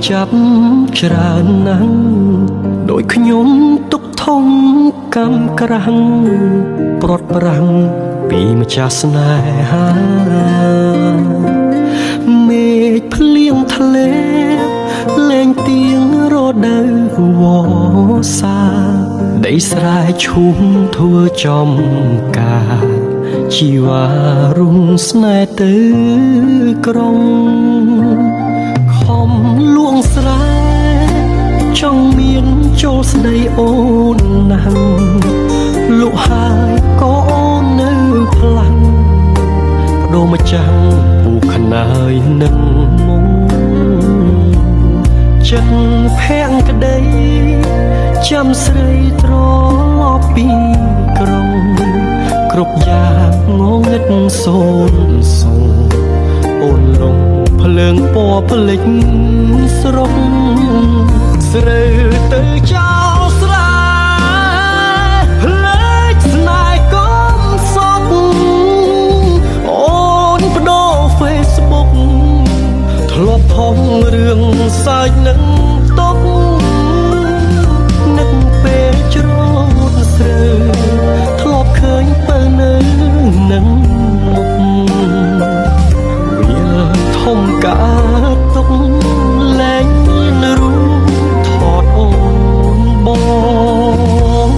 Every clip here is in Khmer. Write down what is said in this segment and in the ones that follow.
ចាប់ច្រើនណាស់ដោយខ្ញុំទុកធំកម្មក្រាំងព្រាត់ប្រាំងពីម្ចាស់ស្នេហាមេឃភ្លៀងធ្លាក់លែងទៀងរដូវវស្សាដីស្រែឈូមធ្វើចំការជីវ៉ារុងស្នេហ៍ទៅក្រុងខំលួងស្រែចង់មានចូលស្ដីអូនណាស់លក់ហើយក៏អូននៅផ្លាំងបដូរមកចាំងពូខ្នើយនឹងមុំចិត្តភ័ក្រក្ដីចាំស្រីត្រឡប់ពីក្រុងគ្រប់យ៉ាងងងឹតសូនសូអូនលងភ្លើងពណ៌ផ្លេចស្រុកស្រើទៅចោលស្រែភ្លេចស្នេហ៍កុំសក់អូនបដូរ Facebook ធ្លាប់ផុសរឿងសើចនឹងទុកនឹកពេលច្រូតស្រើធ្លាប់ឃើញពើនៅនឹងមុខវាធំកើតទុកលែងមានរូបថតអូនបង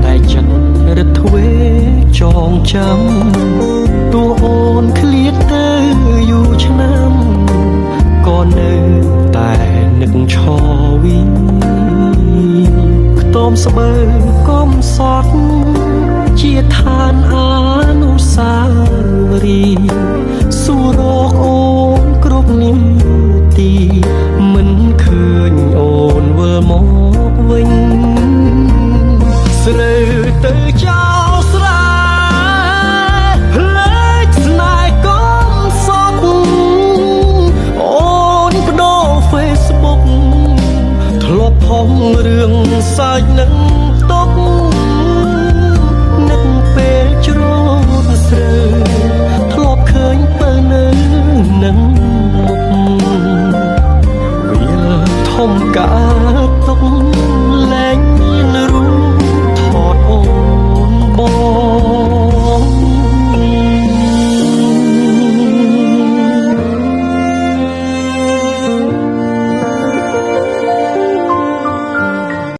តែចិត្តរត់ធ្វេចងចាំតួអូនឃ្លាតទៅយូរឆ្នាំក៏នៅតែនឹកឈរវិញខ្ទមស្បើកំសត់ជាឋានអនុស្សាវរីយ៍សួររកអូនគ្រប់នាទីមិនឃើញអូនវិលមកវិញស្រើទៅចោលស្រែភ្លេចស្នេហ៍កុំសក់អូនបដូរ Facebook ធ្លាប់ផុសរឿងសើច